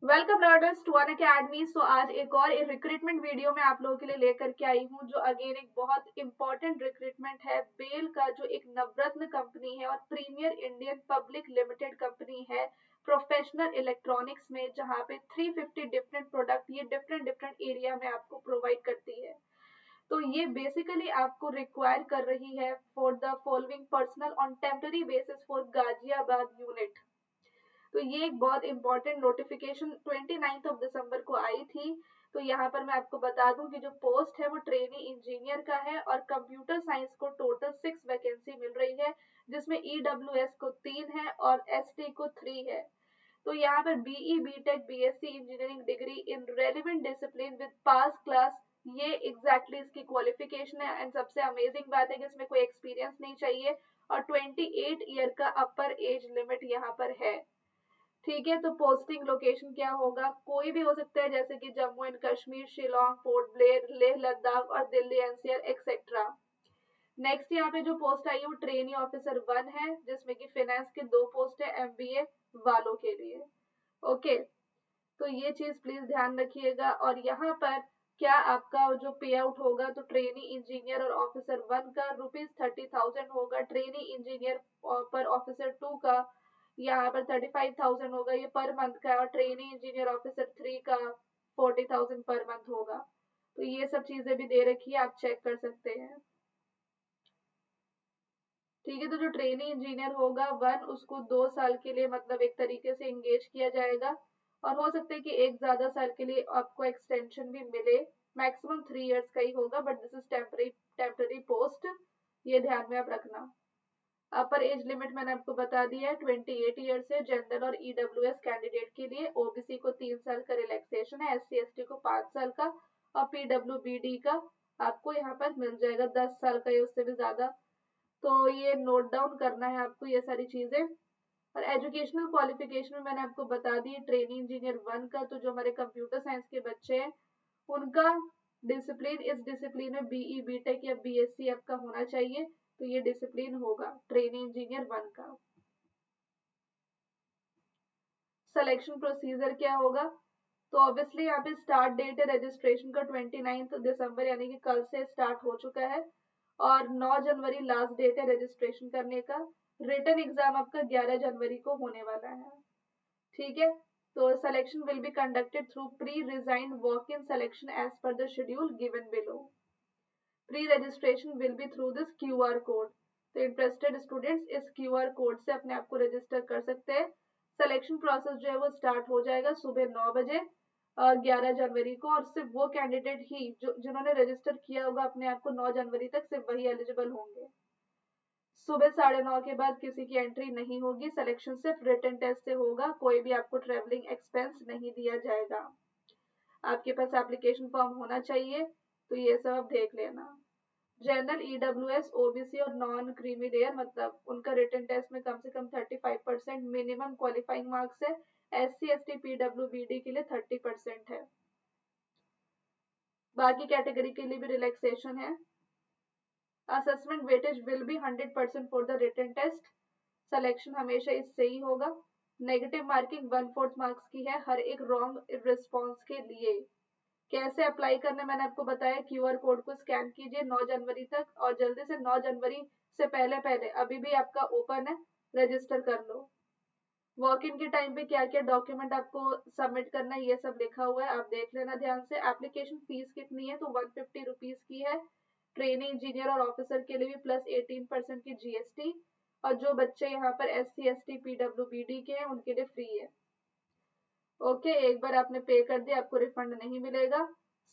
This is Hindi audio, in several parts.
Welcome learners to Unacademy. So आज एक और रिक्रूटमेंट वीडियो में आप लोगों के लिए लेकर के आई हूँ, जो अगेन एक बहुत इंपॉर्टेंट रिक्रूटमेंट है। बेल का जो एक नवरत्न कंपनी है और premier Indian public limited company है प्रोफेशनल इलेक्ट्रॉनिक्स में, जहाँ पे 350 डिफरेंट प्रोडक्ट ये डिफरेंट डिफरेंट एरिया में आपको प्रोवाइड करती है। तो ये बेसिकली आपको रिक्वायर कर रही है for the following personal on temporary basis for Ghaziabad unit. तो ये एक बहुत इंपॉर्टेंट नोटिफिकेशन 29 ऑफ दिसंबर को आई थी। तो यहाँ पर मैं आपको बता दूं कि जो पोस्ट है वो ट्रेनी इंजीनियर का है और कंप्यूटर साइंस को टोटल 6 वैकेंसी मिल रही है, जिसमें ईडब्ल्यूएस को 3 है और एसटी को 3 है। तो यहाँ पर BE BTech BSc engineering degree in relevant discipline with pass class, ये एग्जैक्टली इसकी क्वालिफिकेशन है। एंड सबसे अमेजिंग बात है कि इसमें कोई एक्सपीरियंस नहीं चाहिए और 28 ईयर का अपर एज लिमिट यहाँ पर है। ठीक है, तो पोस्टिंग लोकेशन क्या होगा, कोई भी हो सकता है, जैसे कि Jammu and Kashmir, Shillong, port Blair, Leh Ladakh और दिल्ली एनसीआर एक्सेट्रा। नेक्स्ट यहाँ पे जो पोस्ट आई है वो ट्रेनी ऑफिसर 1 है, जिसमें कि फाइनेंस के 2 पोस्ट है एमबीए वालों के लिए। ओके, तो ये चीज प्लीज ध्यान रखिएगा। और यहाँ पर क्या आपका जो पे आउट होगा, तो ट्रेनी इंजीनियर और ऑफिसर 1 का ₹30,000 होगा, ट्रेनी इंजीनियर पर ऑफिसर 2 का यहाँ पर 35,000 होगा, ये पर मंथ का है, और ट्रेनी इंजीनियर ऑफिसर 3 का 40,000 पर मंथ होगा। तो ये सब चीजें भी दे रखी है, आप चेक कर सकते हैं। ठीक है, तो जो ट्रेनी इंजीनियर होगा 1, उसको 2 साल के लिए मतलब एक तरीके से एंगेज किया जाएगा, और हो सकता है कि एक ज्यादा साल के लिए आपको एक्सटेंशन भी मिले। मैक्सिमम 3 इयर्स का ही होगा, but this is temporary temporary post, ये ध्यान में आप रखना। अपर एज लिमिट मैंने आपको बता दिया है, 28 ईयर्स है जनरल और ईडब्ल्यूएस कैंडिडेट के लिए। ओबीसी को 3 साल का रिलैक्सेशन है, एससी एसटी को 5 साल का, और पीडब्ल्यूबीडी का आपको यहाँ पर मिल जाएगा 10 साल का या उससे भी ज्यादा। तो ये नोट डाउन करना है आपको ये सारी चीजें। और एजुकेशनल क्वालिफिकेशन में मैंने आपको बता दी ट्रेनी इंजीनियर 1 का, तो जो हमारे कंप्यूटर साइंस के बच्चे हैं उनका डिसिप्लिन, इस डिसिप्लिन में बीई बीटेक या बीएससी आपका होना चाहिए। तो ये डिसिप्लिन होगा ट्रेनी इंजीनियर 1 का। सिलेक्शन प्रोसीजर क्या होगा, तो ऑब्वियसली यहाँ पे स्टार्ट डेट है रजिस्ट्रेशन का 29 दिसंबर, यानी कि कल से स्टार्ट हो चुका है, और 9 जनवरी लास्ट डेट है रजिस्ट्रेशन करने का। रिटन एग्जाम आपका 11 जनवरी को होने वाला है। ठीक है, तो selection will be conducted through pre resign walk in selection as per the schedule given below. Pre registration will be through this QR code. तो इंटरेस्टेड स्टूडेंट्स इस क्यूआर कोड से अपने आप को रजिस्टर कर सकते हैं। सिलेक्शन प्रोसेस जो है वो स्टार्ट हो जाएगा सुबह 9 बजे 11 जनवरी को, और सिर्फ वो कैंडिडेट ही जो जिन्होंने रजिस्टर किया होगा अपने आप को 9 जनवरी तक, सिर्फ वही एलिजिबल होंगे। सुबह 9:30 के बाद किसी की एंट्री नहीं होगी। सिलेक्शन सिर्फ रिटन टेस्ट से होगा, कोई भी आपको ट्रेवलिंग एक्सपेंस नहीं दिया जाएगा। आपके पास एप्लीकेशन फॉर्म होना चाहिए, तो ये सब आप देख लेना। जनरल ईडब्ल्यूएस ओबीसी और नॉन क्रीमी लेयर, मतलब उनका रिटन टेस्ट में कम से कम 35% मिनिमम क्वालिफाइंग मार्क्स है। एस सी एस टी पीडब्ल्यूबीडी के लिए 30% है। बाकी कैटेगरी के लिए भी रिलैक्सेशन है। Assessment weightage will be 100% for the written test. Selection हमेशा इससे ही होगा। नेगेटिव मार्किंग 1/4 मार्क्स की है हर एक रॉन्ग रिस्पॉन्स के लिए। कैसे अप्लाई करना मैंने आपको बताया, क्यूआर कोड को स्कैन कीजिए 9 जनवरी तक, और जल्दी से 9 जनवरी से पहले पहले, अभी भी आपका ओपन है, रजिस्टर कर लो। वॉक इन के टाइम पे क्या क्या डॉक्यूमेंट आपको सबमिट करना है ये सब लिखा हुआ है, आप देख लेना ध्यान से। एप्लीकेशन फीस कितनी है, तो 150 रुपीज की है। ट्रेनिंग इंजीनियर और ऑफिसर के लिए भी प्लस 18% की जीएसटी, और जो बच्चे यहाँ पर एस सी एस टी पीडब्ल्यूबीडी के हैं उनके लिए फ्री है। ओके, एक बार आपने पे कर दिया आपको रिफंड नहीं मिलेगा,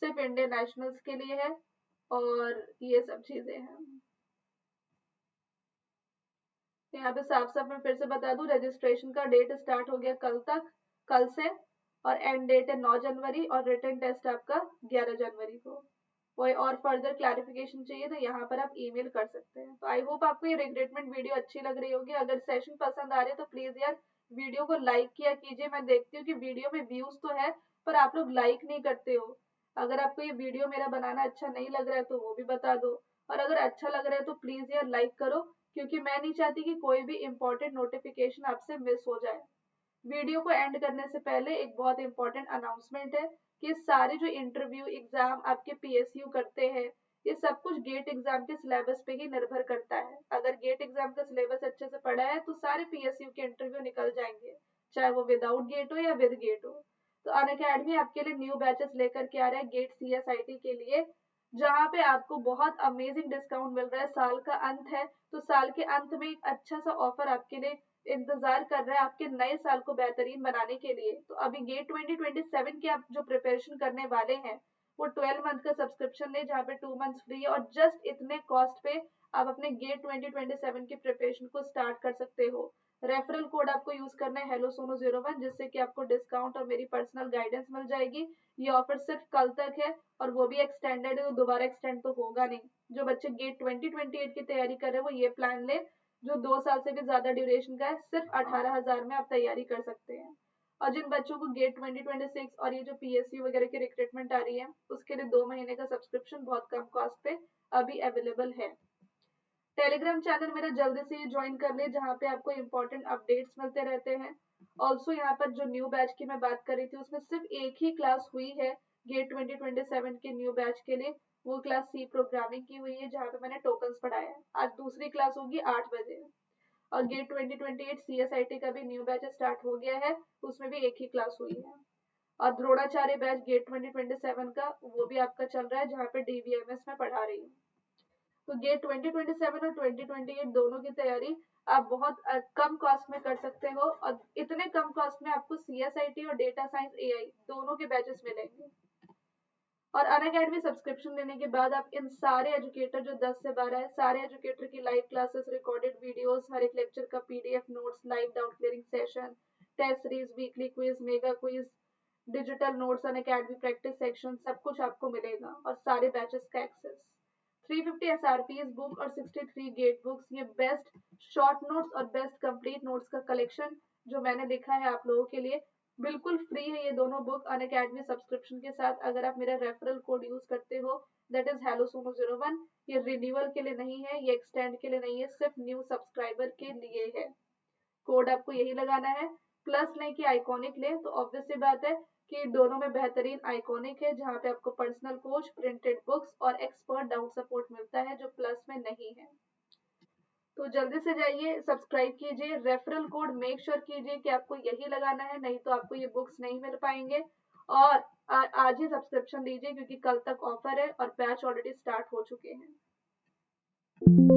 सिर्फ इंडियन नेशनल्स के लिए है, और ये सब चीजें हैं। यहाँ पे साफ साफ मैं फिर से बता दूं, रजिस्ट्रेशन का डेट स्टार्ट हो गया कल तक, कल से, और एंड डेट है 9 जनवरी, और रिटन टेस्ट आपका 11 जनवरी को। कोई और फर्दर क्लैरिफिकेशन चाहिए तो यहाँ पर आप ईमेल कर सकते हैं। तो आई होप आपको ये रिक्रूटमेंट वीडियो अच्छी लग रही होगी। अगर सेशन पसंद आ रहे तो प्लीज यार वीडियो को लाइक किया कीजिए। मैं देखती हूँ कि वीडियो में व्यूज तो है, पर आप लोग लाइक नहीं करते हो। अगर आपको ये वीडियो मेरा बनाना अच्छा नहीं लग रहा है तो वो भी बता दो, और अगर अच्छा लग रहा है तो प्लीज यार लाइक करो, क्योंकि मैं नहीं चाहती कि कोई भी इंपॉर्टेंट नोटिफिकेशन आपसे मिस हो जाए। वीडियो को एंड करने से पहले एक बहुत इंपॉर्टेंट अनाउंसमेंट है कि सारे जो इंटरव्यू एग्जाम आपके पीएसयू करते हैं, ये सब कुछ गेट एग्जाम के सिलेबस पे ही निर्भर करता है। अगर गेट एग्जाम का सिलेबस अच्छे से पढ़ा है तो सारे पीएसयू के इंटरव्यू निकल जाएंगे, चाहे वो विदाउट गेट हो या विद गेट हो। तो अनअकैडमी आपके लिए न्यू बैचेस लेकर के आ रहा है गेट सीएसआईटी के लिए, जहाँ पे आपको बहुत अमेजिंग डिस्काउंट मिल रहा है। साल का अंत है तो साल के अंत में एक अच्छा सा ऑफर आपके लिए इंतजार कर रहा है आपके नए साल को बेहतरीन बनाने के लिए। तो अभी गेट 2027 की आप जो प्रिपरेशन करने वाले हैं वो 12 मंथ का सब्सक्रिप्शन ले, जहाँ पे 2 मंथ फ्री है और जस्ट इतने कॉस्ट पे आप अपने गेट 2027 की प्रिपरेशन को स्टार्ट कर सकते हो। रेफरल कोड आपको यूज करना है हेलो सोनो 01, जिससे कि आपको डिस्काउंट और मेरी पर्सनल गाइडेंस मिल जाएगी। ये ऑफर सिर्फ कल तक है और वो भी एक्सटेंडेड है, तो दोबारा एक्सटेंड तो होगा नहीं। जो बच्चे गेट 2028 की तैयारी कर रहे हैं वो ये प्लान ले, जो 2 साल से भी ज्यादा ड्यूरेशन का है। सिर्फ 18,000 में आप तैयारी कर सकते हैं। और जिन बच्चों को गेट 2026 और ये जो पीएसयू वगैरह की रिक्रूटमेंट आ रही है उसके लिए 2 महीने का सब्सक्रिप्शन बहुत कम कॉस्ट पे अभी अवेलेबल है। टेलीग्राम चैनल मेरा जल्दी से ही ज्वाइन कर ले, जहाँ पे आपको इंपॉर्टेंट अपडेट्स मिलते रहते हैं। ऑल्सो यहाँ पर जो न्यू बैच की मैं बात कर रही थी उसमें सिर्फ एक ही क्लास हुई है गेट 2027 के न्यू बैच के लिए। वो क्लास सी प्रोग्रामिंग की हुई है, जहाँ पे मैंने टोकन्स पढ़ाया है। आज दूसरी क्लास होगी 8 बजे। और गेट 2028 सीएसआईटी का भी न्यू बैच स्टार्ट हो गया है, उसमें भी एक ही क्लास हुई है। और द्रोणाचार्य बैच गेट 2027 का वो भी आपका चल रहा है, जहाँ पे डीबीएमएस में पढ़ा रही हूँ। तो गेट 2027 और 2028 दोनों की तैयारी आप बहुत कम कॉस्ट में कर सकते हो, और इतने कम कॉस्ट में आपको सीएसआईटी और डेटा साइंस एआई दोनों के बैचेस मिलेंगे। और अनअकैडमी सब्सक्रिप्शन लेने के बाद आप इन सारे एजुकेटर जो 10 से 12 है, सारे एजुकेटर की लाइव क्लासेस, रिकॉर्डेड वीडियोस, हर एक लेक्चर का PDF notes, live doubt clearing session, test series, weekly quiz, mega quiz, digital notes, Unacademy practice section, सब कुछ आपको मिलेगा और सारे बैचेस का एक्सेस। 350 एसआरपीज बुक और 63 गेट बुक्स, ये बेस्ट शॉर्ट नोट्स और बेस्ट कंप्लीट नोट्स का कलेक्शन जो मैंने लिखा है आप लोगों के लिए, बिल्कुल फ्री है ये दोनों बुक अनअकैडमी सब्सक्रिप्शन के साथ। अगर आप मेरा रेफरल कोड यूज करते हो दैट इज हेलो सोनो 01, ये रिन्यूअल के लिए नहीं है, ये एक्सटेंड के लिए नहीं है, सिर्फ न्यू सब्सक्राइबर के लिए है। कोड आपको यही लगाना है, प्लस लें कि आइकॉनिक लें, तो ऑब्वियस सी बात है कि दोनों में बेहतरीन आइकॉनिक है, जहाँ पे आपको पर्सनल कोच, प्रिंटेड बुक्स और एक्सपर्ट डाउट सपोर्ट मिलता है, जो प्लस में नहीं है। तो जल्दी से जाइए, सब्सक्राइब कीजिए, रेफरल कोड मेक श्योर कीजिए कि आपको यही लगाना है, नहीं तो आपको ये बुक्स नहीं मिल पाएंगे। और आज ही सब्सक्रिप्शन लीजिए, क्योंकि कल तक ऑफर है और बैच ऑलरेडी स्टार्ट हो चुके हैं।